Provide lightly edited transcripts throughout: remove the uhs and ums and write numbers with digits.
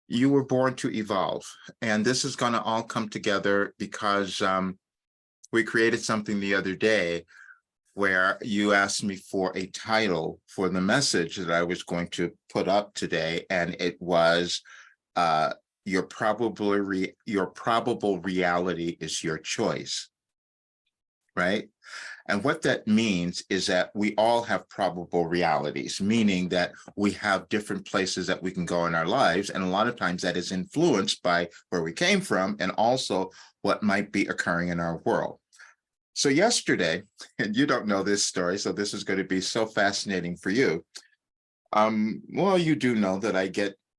You were born to evolve, and this is going to all come together because we created something the other day where you asked me for a title for the message that I was going to put up today, and it was uh, your probable reality is your choice, right? And what that means is that we all have probable realities, meaning that we have different places that we can go in our lives. And a lot of times that is influenced by where we came from and also what might be occurring in our world. So yesterday, and you don't know this story, so this is going to be so fascinating for you. Well, you do know that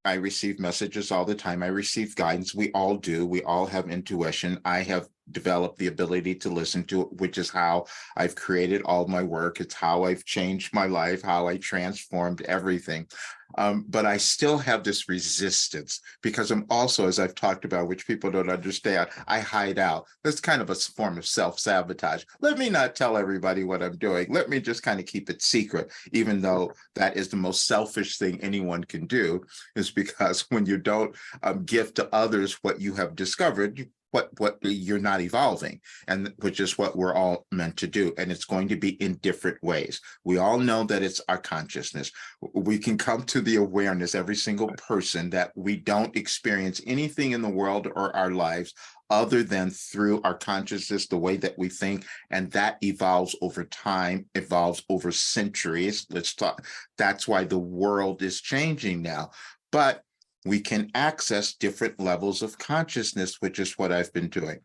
I receive messages all the time. I receive guidance. We all do. We all have intuition. I have developed the ability to listen to it, which is how I've created all my work. It's how I've changed my life, how I transformed everything. But I still have this resistance because I'm also, as I've talked about, which people don't understand, I hide out. That's kind of a form of self-sabotage. Let me not tell everybody what I'm doing. Let me just kind of keep it secret, even though that is the most selfish thing anyone can do, is because when you don't give to others what you have discovered, what you're not evolving, and which is what we're all meant to do. And it's going to be in different ways. We all know that it's our consciousness. We can come to the awareness, every single person, that we don't experience anything in the world or our lives other than through our consciousness, the way that we think, and that evolves over time, evolves over centuries. Let's talk. That's why the world is changing now. But we can access different levels of consciousness, which is what I've been doing.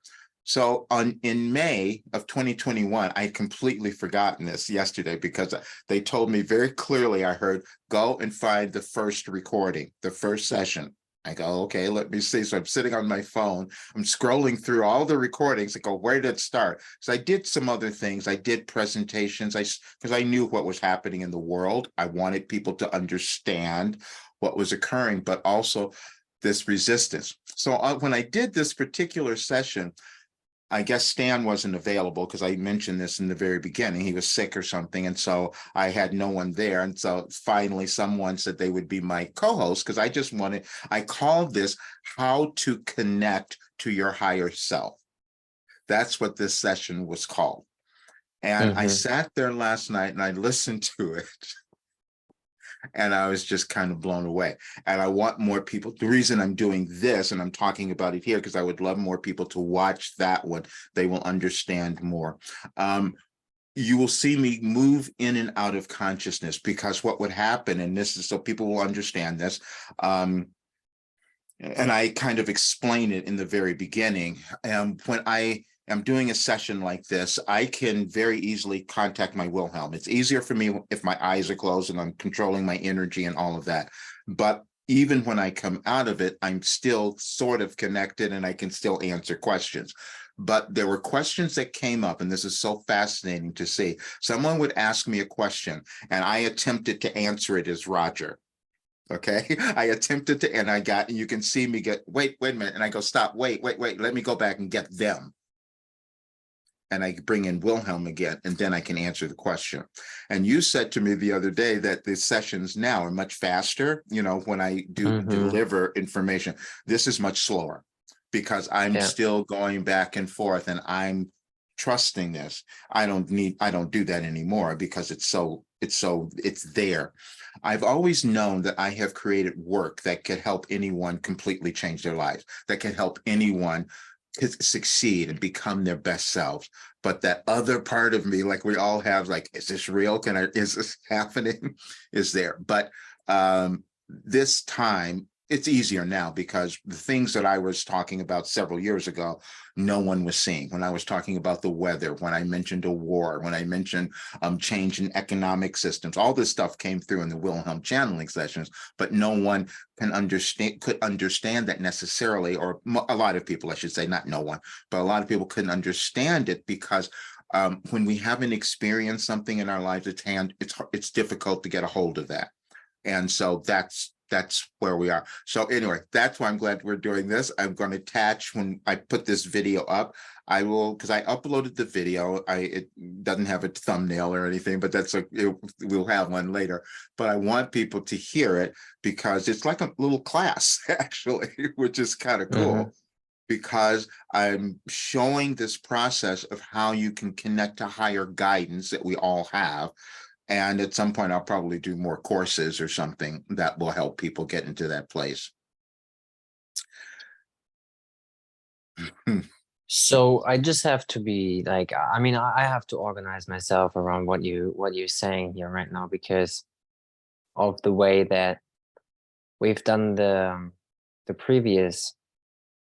So in May of 2021, I had completely forgotten this yesterday because they told me very clearly, I heard, go and find the first recording, the first session. I go, okay, let me see. So I'm sitting on my phone. I'm scrolling through all the recordings. I go, where did it start? So I did some other things. I did presentations because I knew what was happening in the world. I wanted people to understand what was occurring, but also this resistance. So when I did this particular session, I guess Stan wasn't available because I mentioned this in the very beginning. He was sick or something. And so I had no one there. And so finally someone said they would be my co-host because I called this How to Connect to Your Higher Self. That's what this session was called. And I sat there last night and I listened to it. And I was just kind of blown away. And I want more people. The reason I'm doing this and I'm talking about it here, because I would love more people to watch that one. They will understand more. You will see me move in and out of consciousness, because what would happen, and this is so people will understand this, and I kind of explain it in the very beginning. When I am doing a session like this, I can very easily contact my Wilhelm. It's easier for me if my eyes are closed and I'm controlling my energy and all of that. But even when I come out of it, I'm still sort of connected and I can still answer questions. But there were questions that came up, and this is so fascinating to see. Someone would ask me a question and I attempted to answer it as Roger. Okay, I attempted to, and you can see me get, wait a minute. And I go, stop, wait, let me go back and get them. And I bring in Wilhelm again, and then I can answer the question. And you said to me the other day that the sessions now are much faster. You know, when I do deliver information, this is much slower because I'm still going back and forth and I'm trusting this. I don't do that anymore because it's there. I've always known that I have created work that could help anyone completely change their lives, that can help anyone succeed and become their best selves. But that other part of me, like we all have, like, is this real? Is this happening? Is there? But this time it's easier now because the things that I was talking about several years ago, no one was seeing. When I was talking about the weather, when I mentioned a war, when I mentioned change in economic systems, all this stuff came through in the Wilhelm channeling sessions, but no one could understand that necessarily, or a lot of people, I should say, not no one, but a lot of people couldn't understand it because when we haven't experienced something in our lives, it's difficult to get a hold of that. And so that's that's where we are. So anyway, that's why I'm glad we're doing this. I'm going to attach, when I put this video up, I will, because I uploaded the video. It doesn't have a thumbnail or anything, but we'll have one later. But I want people to hear it because it's like a little class, actually, which is kind of cool. Because I'm showing this process of how you can connect to higher guidance that we all have. And at some point, I'll probably do more courses or something that will help people get into that place. So I just have to be like, I mean, I have to organize myself around what you're saying here right now, because of the way that we've done the previous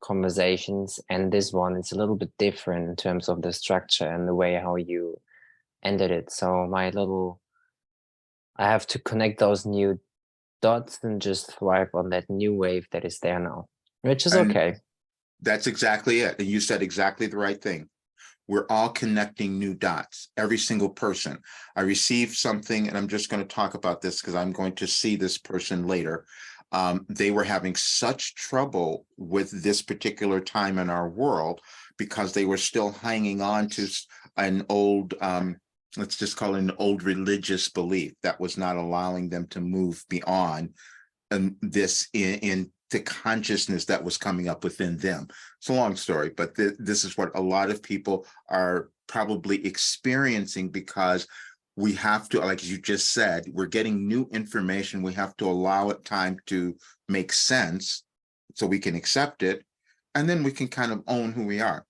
conversations, and this one is a little bit different in terms of the structure and the way how you ended it. So I have to connect those new dots and just thrive on that new wave that is there now, which is And okay. that's exactly it. And you said exactly the right thing. We're all connecting new dots, every single person. I received something, and I'm just going to talk about this because I'm going to see this person later. They were having such trouble with this particular time in our world because they were still hanging on to an old, let's just call it an old religious belief that was not allowing them to move beyond this in the consciousness that was coming up within them. It's a long story, but this is what a lot of people are probably experiencing, because we have to, like you just said, we're getting new information. We have to allow it time to make sense so we can accept it. And then we can kind of own who we are.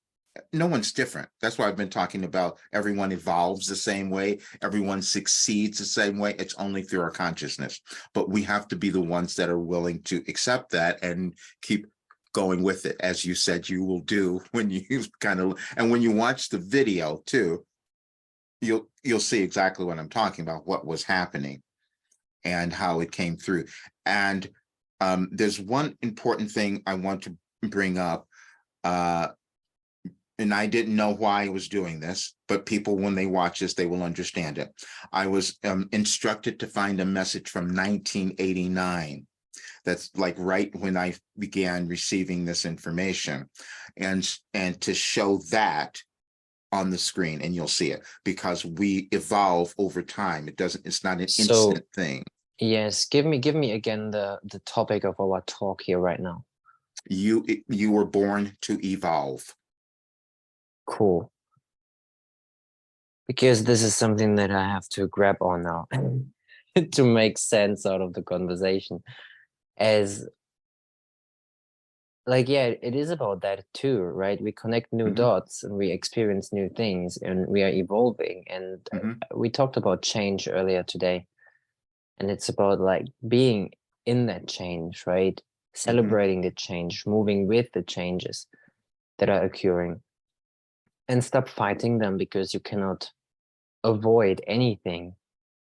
No one's different. That's why I've been talking about everyone evolves the same way. Everyone succeeds the same way. It's only through our consciousness. But we have to be the ones that are willing to accept that and keep going with it, as you said you will do when you and when you watch the video too, you'll see exactly what I'm talking about, what was happening and how it came through. And there's one important thing I want to bring up. And I didn't know why I was doing this, but people, when they watch this, they will understand it. I was instructed to find a message from 1989. That's like right when I began receiving this information, and to show that on the screen, and you'll see it, because we evolve over time. It's not an instant thing. Yes, give me again the topic of our talk here right now. You were born to evolve. Cool. Because this is something that I have to grab on now to make sense out of the conversation. As like, yeah, it is about that too, right? We connect new dots and we experience new things and we are evolving. And we talked about change earlier today. And it's about like being in that change, right? Celebrating the change, moving with the changes that are occurring, and stop fighting them, because you cannot avoid anything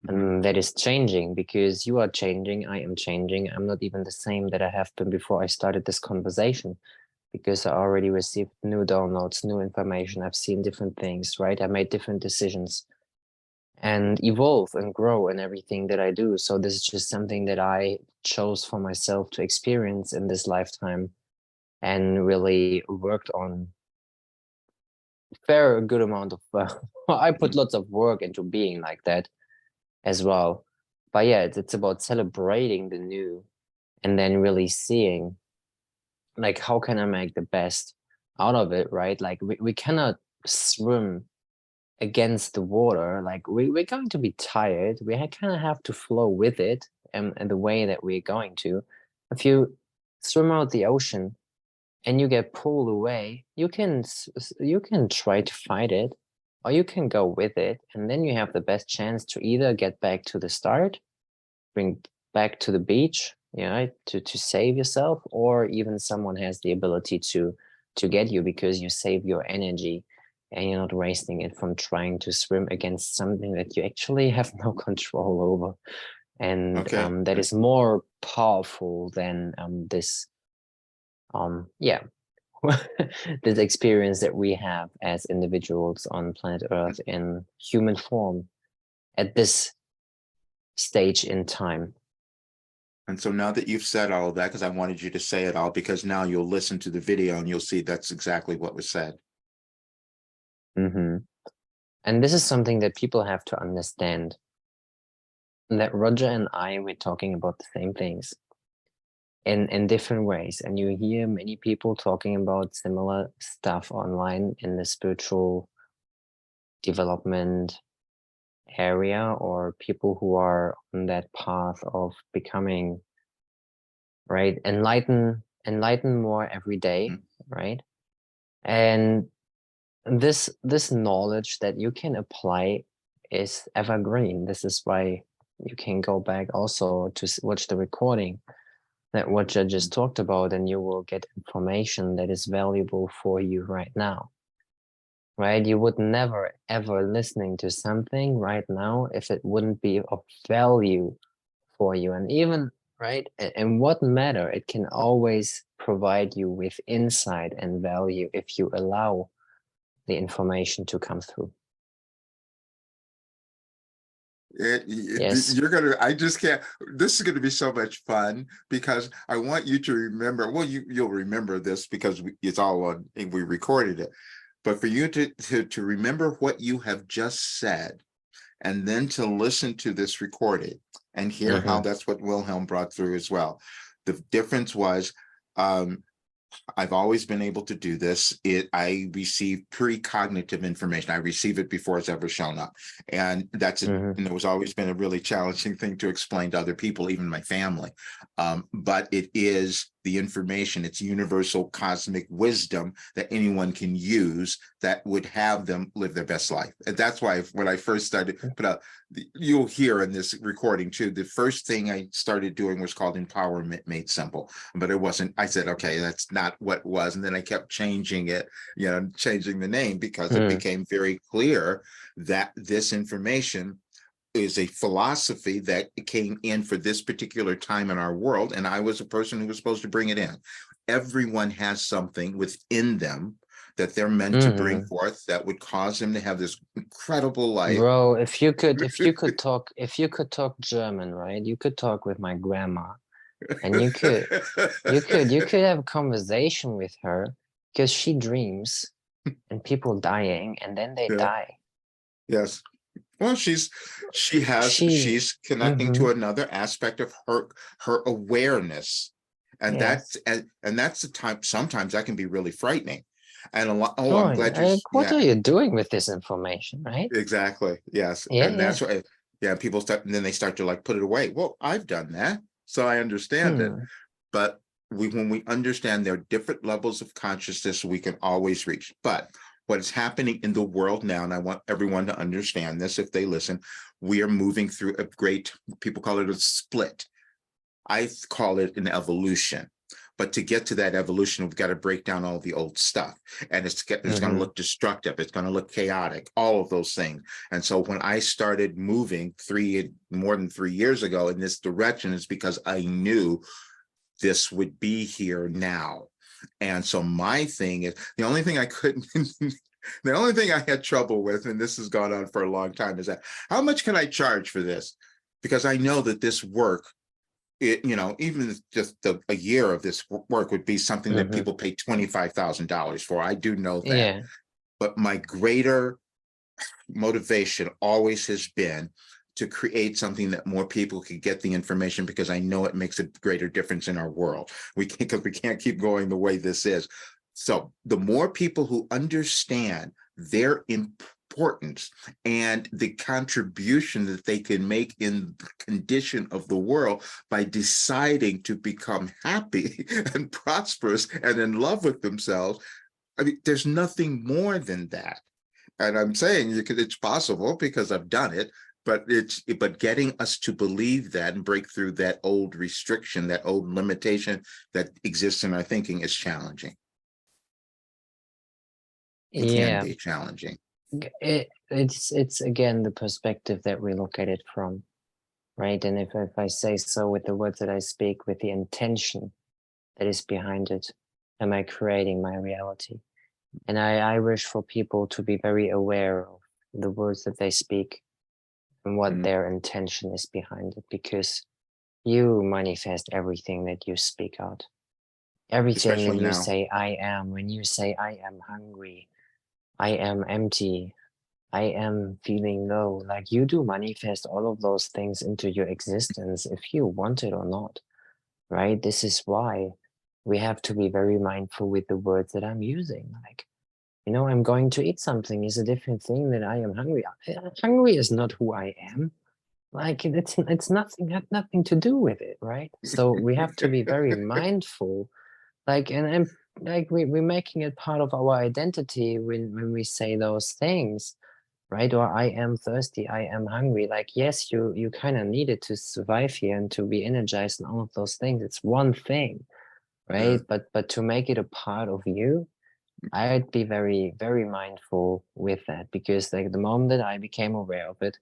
that is changing, because you are changing, I am changing. I'm not even the same that I have been before I started this conversation, because I already received new downloads, new information. I've seen different things, right? I made different decisions and evolve and grow in everything that I do. So this is just something that I chose for myself to experience in this lifetime, and really worked on fair good amount of I put lots of work into being like that as well. But yeah, it's about celebrating the new, and then really seeing like, how can I make the best out of it, right? Like we cannot swim against the water. Like we're going to be tired. We kind of have to flow with it, and the way that we're going to. If you swim out the ocean and you get pulled away, you can try to fight it, or you can go with it, and then you have the best chance to either get back to the start, bring back to the beach, to save yourself, or even someone has the ability to get you, because you save your energy and you're not wasting it from trying to swim against something that you actually have no control over. And that is more powerful than this this experience that we have as individuals on planet Earth in human form at this stage in time. And so now that you've said all of that, because I wanted you to say it all, because now you'll listen to the video and you'll see that's exactly what was said. Mm-hmm. And this is something that people have to understand, that Roger and I, we're talking about the same things in different ways. And you hear many people talking about similar stuff online in the spiritual development area, or people who are on that path of becoming, right, enlighten more every day, Mm. right? And this knowledge that you can apply is evergreen. This is why you can go back also to watch the recording that what I just talked about, and you will get information that is valuable for you right now, right? You would never ever listening to something right now if it wouldn't be of value for you. And even, right, and what matter, it can always provide you with insight and value if you allow the information to come through. Yes. You're gonna, I just can't, this is gonna be so much fun because I want you to remember, well, you'll remember this because it's all on, and we recorded it. But for you to remember what you have just said, and then to listen to this recording and hear how that's what Wilhelm brought through as well. The difference was, I've always been able to do this. I receive precognitive information. I receive it before it's ever shown up. And and it was always been a really challenging thing to explain to other people, even my family. But it is the information, it's universal cosmic wisdom that anyone can use that would have them live their best life. And that's why when I first started, you'll hear in this recording too, the first thing I started doing was called Empowerment Made Simple, but it wasn't. I said, okay, that's not what it was. And then I kept changing it, changing the name, because it became very clear that this information is a philosophy that came in for this particular time in our world. And I was a person who was supposed to bring it in. Everyone has something within them that they're meant to bring forth that would cause them to have this incredible life. Bro, if you could talk German, right? You could talk with my grandma, and you could have a conversation with her, because she dreams and people dying, and then they Yeah. die. Yes. Well, she's connecting to another aspect of her awareness. And Yes. that's the time, sometimes that can be really frightening. And a lot, Oh, I'm glad you, what are you doing with this information, right? exactly. Yes. Yeah, And yeah. that's why, people start, and then they start to like put it away. Well, I've done that, so I understand it. But when we understand there are different levels of consciousness we can always reach. But what is happening in the world now, and I want everyone to understand this if they listen, we are moving through a great, people call it a split. I call it an evolution. But to get to that evolution, we've got to break down all the old stuff. And it's going to look destructive. It's going to look chaotic, all of those things. And so when I started moving more than 3 years ago in this direction, is because I knew this would be here now. And so my thing is, the only thing I had trouble with, and this has gone on for a long time, is that how much can I charge for this? Because I know that this work, even just a year of this work would be something that people pay $25,000 for. I do know that. Yeah. But my greater motivation always has been to create something that more people could get the information, because I know it makes a greater difference in our world. We can't keep going the way this is. So the more people who understand their importance and the contribution that they can make in the condition of the world by deciding to become happy and prosperous and in love with themselves, I mean, there's nothing more than that. And I'm saying it's possible because I've done it, but getting us to believe that and break through that old restriction, that old limitation that exists in our thinking is challenging. It can be challenging. It's again the perspective that we look at it from, right? And if I say so, with the words that I speak, with the intention that is behind it, am I creating my reality? And I wish for people to be very aware of the words that they speak and what their intention is behind it, because you manifest everything that you speak out. Everything that especially you now. say, I am. When you say, I am hungry, I am empty, I am feeling low, like you do manifest all of those things into your existence if you want it or not, right? This is why we have to be very mindful with the words that I'm using. Like, I'm going to eat something is a different thing than I am hungry. Hungry is not who I am. Like it's nothing, had nothing to do with it, right? So we have to be very mindful, like, and like we're making it part of our identity when we say those things, right? Or I am thirsty, I am hungry. Like, yes, you kind of need it to survive here and to be energized and all of those things. It's one thing, Uh, right? But to make it a part of you, I'd be very, very mindful with that, because like the moment that I became aware of it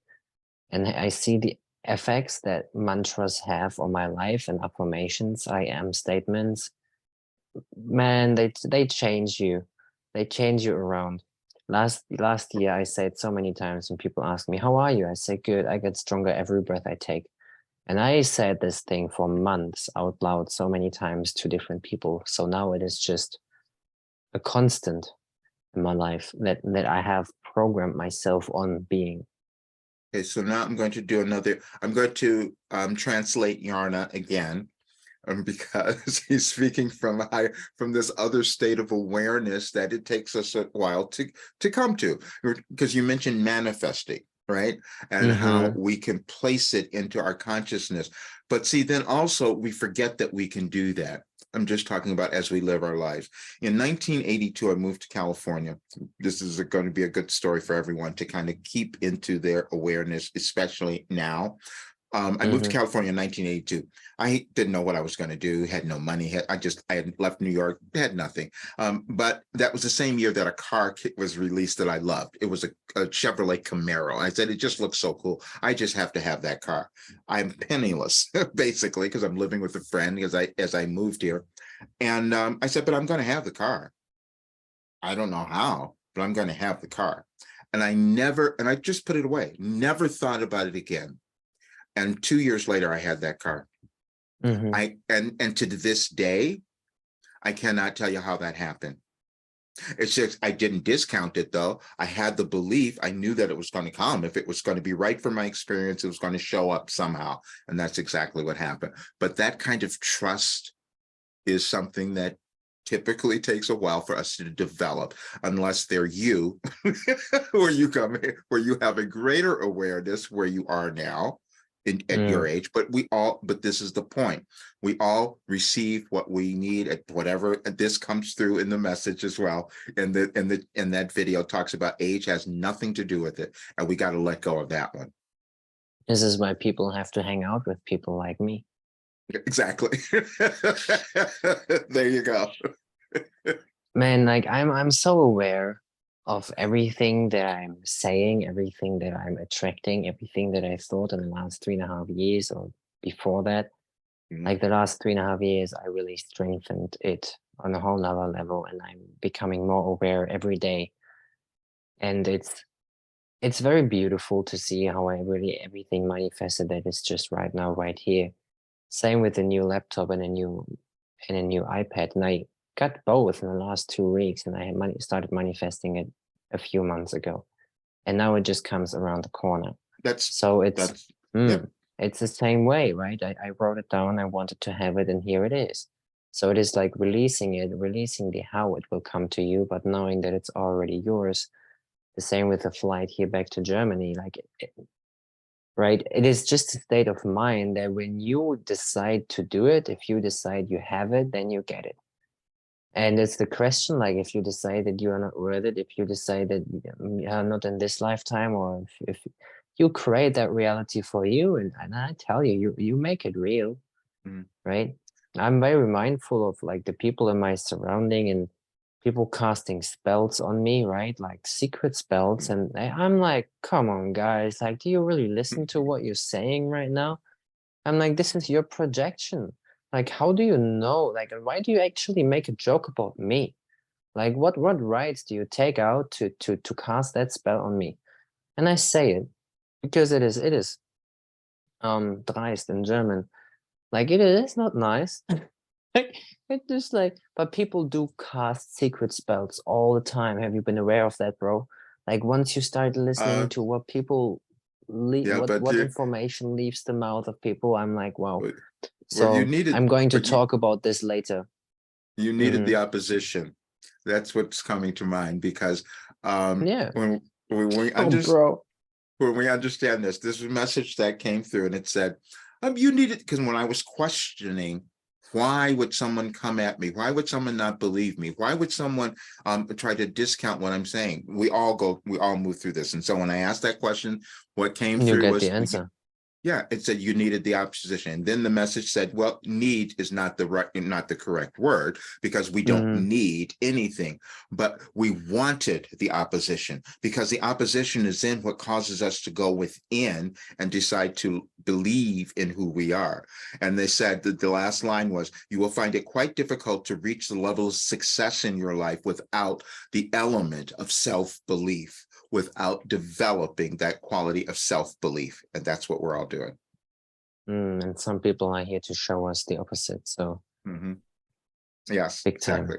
and I see the effects that mantras have on my life and affirmations, I am statements, man, they change you. They change you around. Last year I said so many times when people ask me, how are you? I say, good, I get stronger every breath I take. And I said this thing for months out loud so many times to different people. So now it is just a constant in my life that I have programmed myself on being. okay, so now I'm going to do another, I'm going to translate Yarna again. Because he's speaking from this other state of awareness that it takes us a while to come to. Because you mentioned manifesting, right? And how Mm-hmm. we can place it into our consciousness. But see, then also we forget that we can do that. I'm just talking about as we live our lives. In 1982, I moved to California. This is going to be a good story for everyone to kind of keep into their awareness, especially now. I moved to Mm-hmm. California in 1982. I didn't know what I was going to do, had no money. I had left New York, had nothing. But that was the same year that a car was released that I loved. It was a Chevrolet Camaro. I said, it just looks so cool. I just have to have that car. I'm penniless, basically, because I'm living with a friend as I moved here. And I said, but I'm going to have the car. I don't know how, but I'm going to have the car. And I just put it away, never thought about it again. And 2 years later, I had that car. Mm-hmm. And to this day, I cannot tell you how that happened. It's just I didn't discount it though. I had the belief. I knew that it was going to come. If it was going to be right for my experience, it was going to show up somehow. And that's exactly what happened. But that kind of trust is something that typically takes a while for us to develop, unless they're you, where you come here, where you have a greater awareness where you are now at your Mm. age. But this is the point. We all receive what we need at whatever, and this comes through in the message as well. And that video talks about age has nothing to do with it. And we got to let go of that one. This is why people have to hang out with people like me. Exactly. There you go. Man, like I'm so aware of everything that I'm saying, everything that I'm attracting, everything that I thought in the last 3.5 years or before that. Mhm. Like the last 3.5 years, I really strengthened it on a whole nother level, and I'm becoming more aware every day. And it's very beautiful to see how I really everything manifested that is just right now, right here. Same with the new laptop and a new iPad. And I got both in the last 2 weeks, and I had started manifesting it a few months ago. And now it just comes around the corner. That's So it's that's Yep. it's the same way, right? I wrote it down, I wanted to have it, and here it is. So it is like releasing it, releasing the how it will come to you, but knowing that it's already yours. The same with the flight here back to Germany. Like right? It is just a state of mind that when you decide to do it, if you decide you have it, then you get it. And it's the question, like if you decide that you are not worth it, if you decide that you are not in this lifetime, or if you create that reality for you, and I tell you, you make it real, Mhm. right? I'm very mindful of like the people in my surrounding and people casting spells on me, right? Like secret spells. And I'm like, come on, guys. Like, do you really listen to what you're saying right now? I'm like, this is your projection. Like, how do you know? Like, why do you actually make a joke about me? Like, what rights do you take out to cast that spell on me? And I say it because it is dreist in German. Like it is not nice. Like it just like, but people do cast secret spells all the time. Have you been aware of that, bro? Like once you start listening Uh, to what people leave, yeah, but what you, information leaves the mouth of people, I'm like, wow. but, well, you So needed, I'm going to but talk about this later. you needed the Hmm. opposition. That's what's coming to mind because Yeah. when we Oh, understand bro. this was a message that came through and it said, you needed, because when I was questioning, why would someone come at me? Why would someone not believe me? Why would someone try to discount what I'm saying? We all move through this. And so when I asked that question, what came You through get the was, answer. yeah, it said you needed the opposition. And then the message said, well, need is not the correct word because we don't Mm, need anything, but we wanted the opposition because the opposition is in what causes us to go within and decide to believe in who we are. And they said that the last line was, you will find it quite difficult to reach the level of success in your life without the element of self-belief, without developing that quality of self-belief. And that's what we're all doing. and some people are here to show us the opposite. So Mm-hmm. Yes, big time. exactly.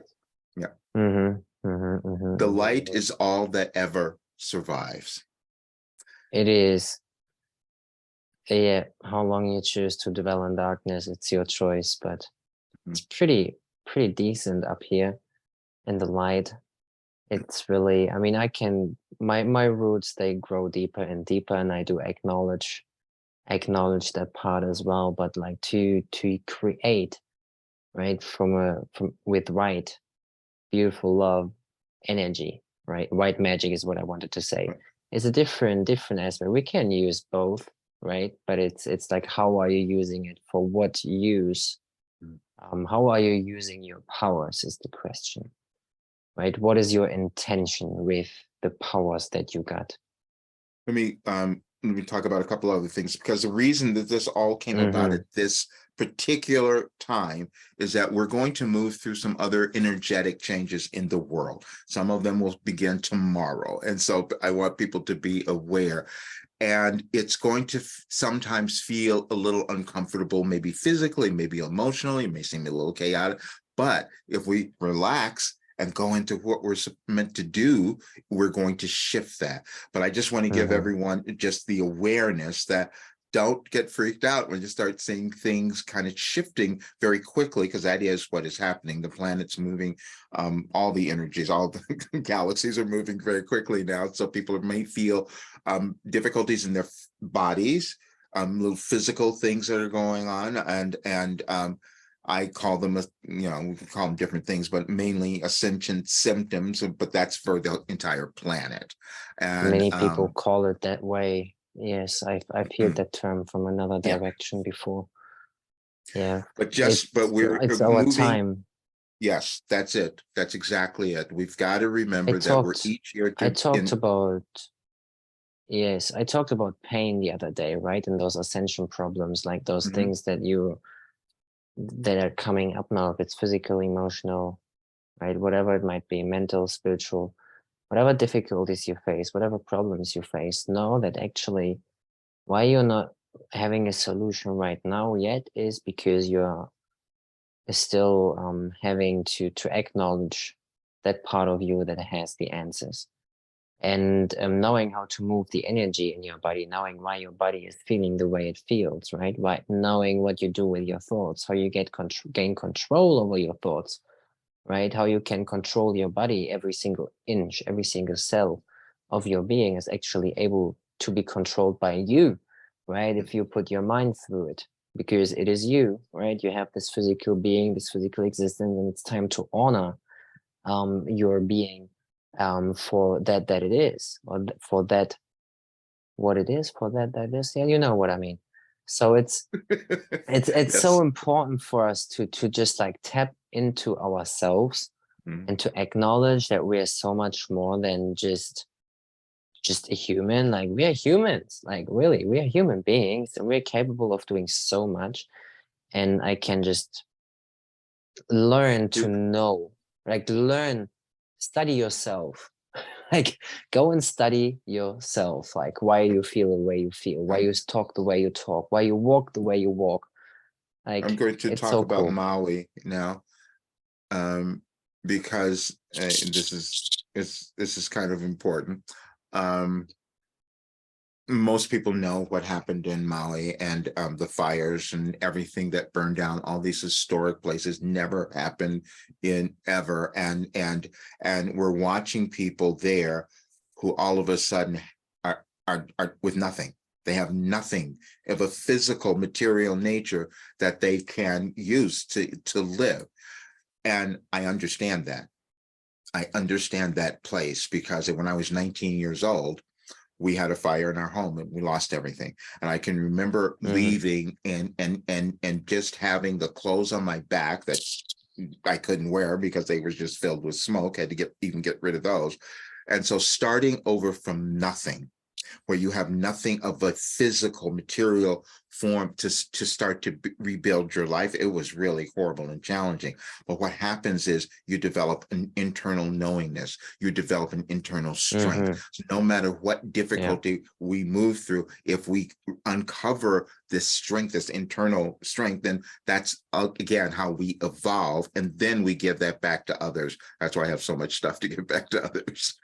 Yeah. Mm-hmm, mm-hmm, mm-hmm, The mm-hmm, light mm-hmm. is all that ever survives. It is. Yeah, how long you choose to dwell in darkness, it's your choice, but Mhm. it's pretty decent up here in the light. It's really, I mean, I can my roots, they grow deeper and deeper, and I do acknowledge that part as well. But like to create, right, from with right, beautiful love, energy, right? White magic is what I wanted to say. It's a different aspect. We can use both, right? But it's like, how are you using it? For what use? How are you using your powers is the question, right? What is your intention with the powers that you got? Let me talk about a couple other things because the reason that this all came about Mm-hmm. at this particular time is that we're going to move through some other energetic changes in the world. Some of them will begin tomorrow. And so I want people to be aware. And it's going to sometimes feel a little uncomfortable, maybe physically, maybe emotionally, it may seem a little chaotic. But if we relax and go into what we're meant to do, we're going to shift that. But I just want to give Mm-hmm. everyone just the awareness that don't get freaked out when you start seeing things kind of shifting very quickly, because that is what is happening. The planet's moving, all the energies, all the galaxies are moving very quickly now. So people may feel difficulties in their bodies, little physical things that are going on, and I call them, we can call them different things, but mainly ascension symptoms, but that's for the entire planet. And Many people call it that way. Yes, I've heard that term from another yeah, direction before. Yeah, but we're it's our moving. time. Yes, that's it. That's exactly it. We've got to I remember that we're talked each here I to talked in. about Yes, I talked about pain the other day, right? And those ascension problems, like those Mhm. things that are coming up now, if it's physical, emotional, right? Whatever it might be, mental, spiritual, whatever difficulties you face, whatever problems you face, know that actually why you're not having a solution right now yet is because you're still having to acknowledge that part of you that has the answers. And knowing how to move the energy in your body, knowing why your body is feeling the way it feels, right? Right, knowing what you do with your thoughts, how you gain control over your thoughts, right? How you can control your body, every single inch, every single cell of your being is actually able to be controlled by you, right? If you put your mind through it, because it is you, right? You have this physical being, this physical existence, and it's time to honor your being for that it is, or for that what it is, for that that is. Yeah, you know what I mean. So it's so Yes. important for us to just like tap into ourselves Mhm. and to acknowledge that we are so much more than just a human. Like we are humans, like really we are human beings, and we're capable of doing so much. And I can just learn to know, like learn, study yourself. Like go and study yourself, like why you feel the way you feel, why Um, you talk the way you talk, why you walk the way you walk, I'm Like, going to it's talk so about cool. Maui now, because this is kind of important. Um, most people know what happened in Maui and the fires and everything that burned down. All these historic places never happened in ever, and we're watching people there who all of a sudden are with nothing. They have nothing of a physical, material nature that they can use to live, and I understand that. I understand that place because when I was 19 years old, we had a fire in our home and we lost everything. And I can remember Hmm. leaving and just having the clothes on my back that I couldn't wear because they were just filled with smoke, had to get rid of those. And so starting over from nothing, where you have nothing of a physical material form to start to rebuild your life, it was really horrible and challenging. But what happens is you develop an internal knowingness, you develop an internal strength. Hmm. So no matter what Yeah. difficulty we move through, if we uncover this strength, this internal strength, then that's again how we evolve, and then we give that back to others. That's why I have so much stuff to give back to others.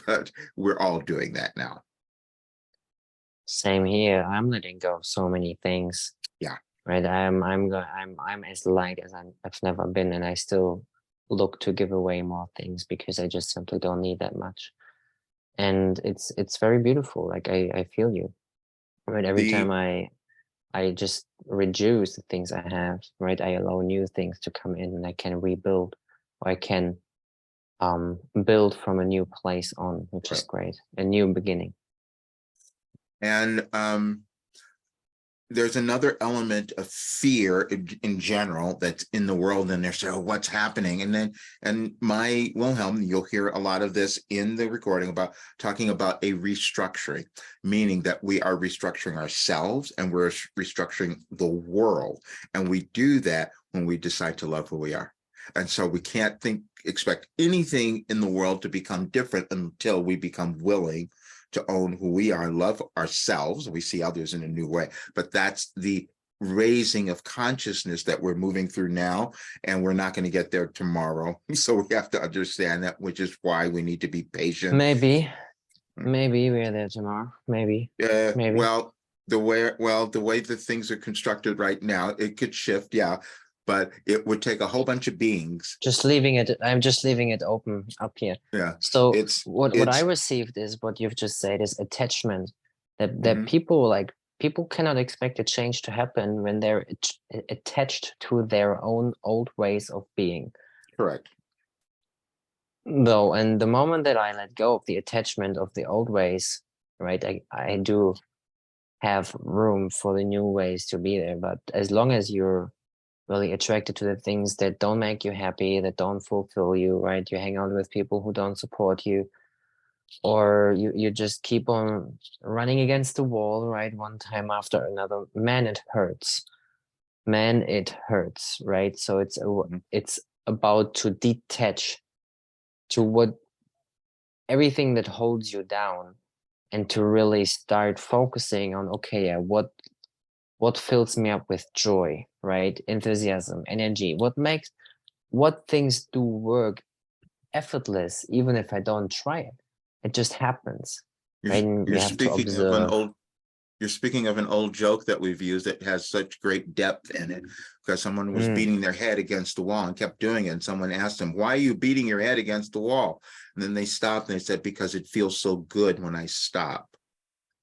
But we're all doing that now. Same here. I'm letting go of so many things, Yeah. right? I'm as light as I've never been, and I still look to give away more things because I just simply don't need that much. And it's very beautiful. Like, I feel you, right? Every time The I just reduce the things I have, right? I allow new things to come in and I can rebuild, or I can build from a new place on, which is right. great. A new beginning. And there's another element of fear in general that's in the world, and they're saying, oh, what's happening? And my Wilhelm, you'll hear a lot of this in the recording about talking about a restructuring, meaning that we are restructuring ourselves and we're restructuring the world. And we do that when we decide to love who we are. And so we can't expect anything in the world to become different until we become willing to own who we are and love ourselves. We see others in a new way, but that's the raising of consciousness that we're moving through now, and we're not going to get there tomorrow. So we have to understand that, which is why we need to be patient. Maybe, maybe we're there tomorrow. Maybe, maybe. Well, the way that things are constructed right now, it could shift, yeah, but it would take a whole bunch of beings. Just leaving it. I'm just leaving it open up here. Yeah, So it's what I it's received is what you've just said is attachment. That mhm, people cannot expect a change to happen when they're attached to their own old ways of being. correct. Though, and the moment that I let go of the attachment of the old ways, right, I do have room for the new ways to be there. But as long as you're really attracted to the things that don't make you happy, that don't fulfill you, right? You hang out with people who don't support you, or you just keep on running against the wall, right? One time after another. Man, it hurts. Man, it hurts, right? So Mhm. it's about to detach to what everything that holds you down, and to really start focusing on, okay, yeah, what fills me up with joy, right? Enthusiasm, energy. What things do work effortless, even if I don't try it. It just happens, You're, right? And we you're have to speaking of an observe. old You're speaking of an old joke that we've used that has such great depth in it, because someone was Mm, beating their head against the wall and kept doing it. And someone asked them, why are you beating your head against the wall? And then they stopped and they said, because it feels so good when I stop.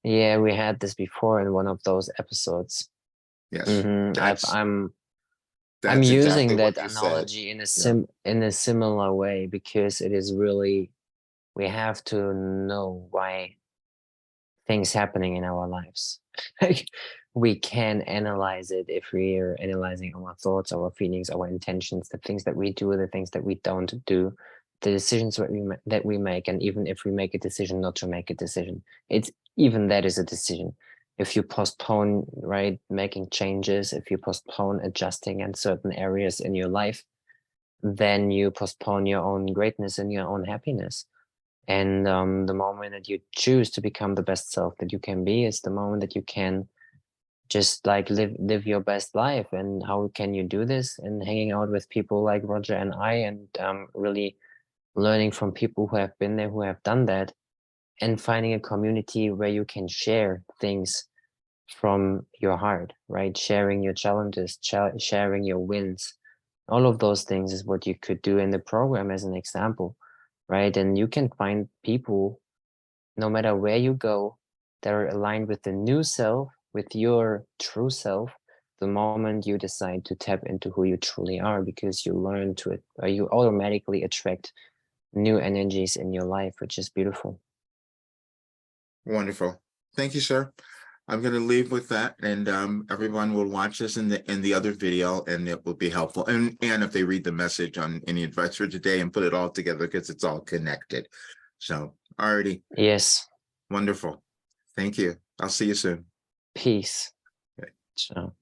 yeah, we had this before in one of those episodes. Yes, Hmm. I'm that's exactly using what that you said. analogy Yeah. in a similar way, because it is really, we have to know why things happening in our lives. Like, we can analyze it if we are analyzing our thoughts, our feelings, our intentions, the things that we do, the things that we don't do, the decisions that we make, and even if we make a decision not to make a decision, it's even that is a decision. If you postpone, right, making changes, if you postpone adjusting in certain areas in your life, then you postpone your own greatness and your own happiness. And the moment that you choose to become the best self that you can be is the moment that you can just like live your best life. And how can you do this? And hanging out with people like Roger and I, and really learning from people who have been there, who have done that, and finding a community where you can share things from your heart, right? Sharing your challenges, sharing your wins. All of those things is what you could do in the program as an example, right? And you can find people, no matter where you go, that are aligned with the new self, with your true self, the moment you decide to tap into who you truly are, because you learn to it, or you automatically attract new energies in your life, which is beautiful. Wonderful. Thank you, sir. I'm going to leave with that, and everyone will watch this in the other video, and it will be helpful. And if they read the message on any advice for today and put it all together, because it's all connected. So, already Yes. wonderful. Thank you. I'll see you soon. Peace. Okay. Ciao.